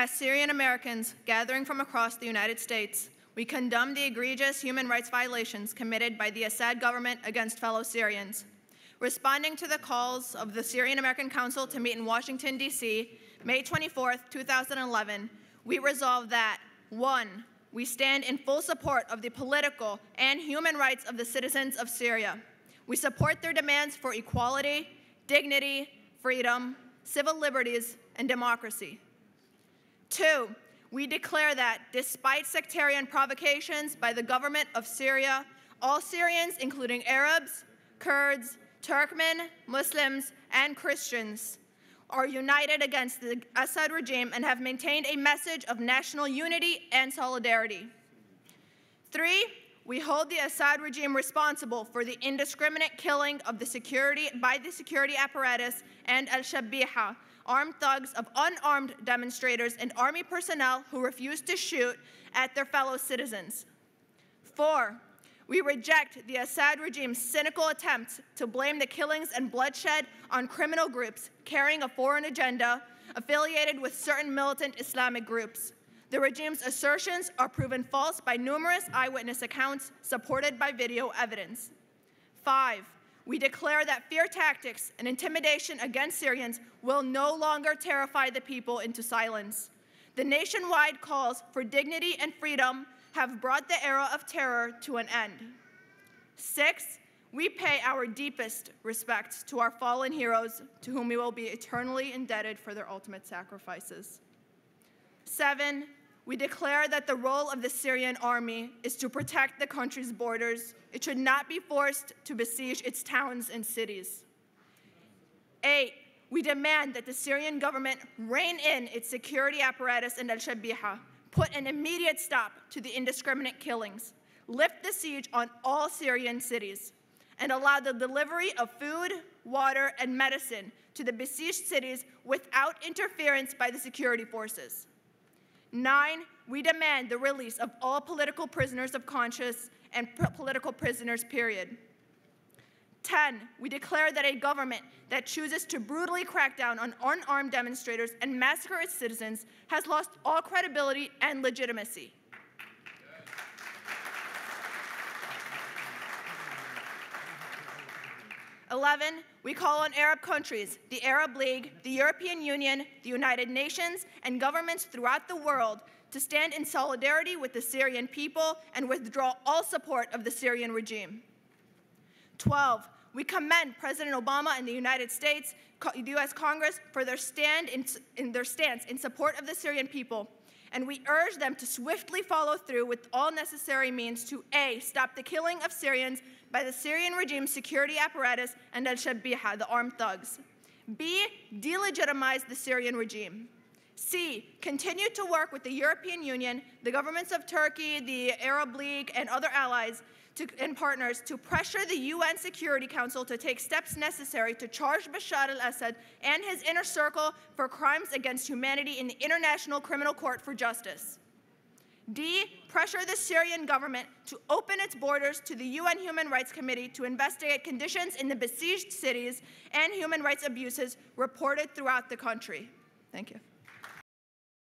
As Syrian Americans gathering from across the United States, we condemn the egregious human rights violations committed by the Assad government against fellow Syrians. Responding to the calls of the Syrian American Council to meet in Washington, D.C., May 24, 2011, we resolve that, 1, we stand in full support of the political and human rights of the citizens of Syria. We support their demands for equality, dignity, freedom, civil liberties, and democracy. 2, we declare that, despite sectarian provocations by the government of Syria, all Syrians, including Arabs, Kurds, Turkmen, Muslims, and Christians, are united against the Assad regime and have maintained a message of national unity and solidarity. 3, we hold the Assad regime responsible for the indiscriminate killing of by the security apparatus and al-Shabiha, armed thugs of unarmed demonstrators and army personnel who refuse to shoot at their fellow citizens. 4, we reject the Assad regime's cynical attempts to blame the killings and bloodshed on criminal groups carrying a foreign agenda affiliated with certain militant Islamic groups. The regime's assertions are proven false by numerous eyewitness accounts supported by video evidence. 5, we declare that fear tactics and intimidation against Syrians will no longer terrify the people into silence. The nationwide calls for dignity and freedom have brought the era of terror to an end. 6, we pay our deepest respects to our fallen heroes, to whom we will be eternally indebted for their ultimate sacrifices. 7, we declare that the role of the Syrian army is to protect the country's borders. It should not be forced to besiege its towns and cities. 8, we demand that the Syrian government rein in its security apparatus and al-Shabiha, put an immediate stop to the indiscriminate killings, lift the siege on all Syrian cities, and allow the delivery of food, water, and medicine to the besieged cities without interference by the security forces. 9, we demand the release of all political prisoners of conscience and political prisoners, period. 10, we declare that a government that chooses to brutally crack down on unarmed demonstrators and massacre its citizens has lost all credibility and legitimacy. 11, we call on Arab countries, the Arab League, the European Union, the United Nations, and governments throughout the world to stand in solidarity with the Syrian people and withdraw all support of the Syrian regime. 12, we commend President Obama and the United States, U.S. Congress for their stance in support of the Syrian people, and we urge them to swiftly follow through with all necessary means to A, stop the killing of Syrians by the Syrian regime's security apparatus and al-Shabiha, the armed thugs. B, delegitimize the Syrian regime. C, continue to work with the European Union, the governments of Turkey, the Arab League, and other allies and partners to pressure the UN Security Council to take steps necessary to charge Bashar al-Assad and his inner circle for crimes against humanity in the International Criminal Court for justice. D, pressure the Syrian government to open its borders to the UN Human Rights Committee to investigate conditions in the besieged cities and human rights abuses reported throughout the country. Thank you.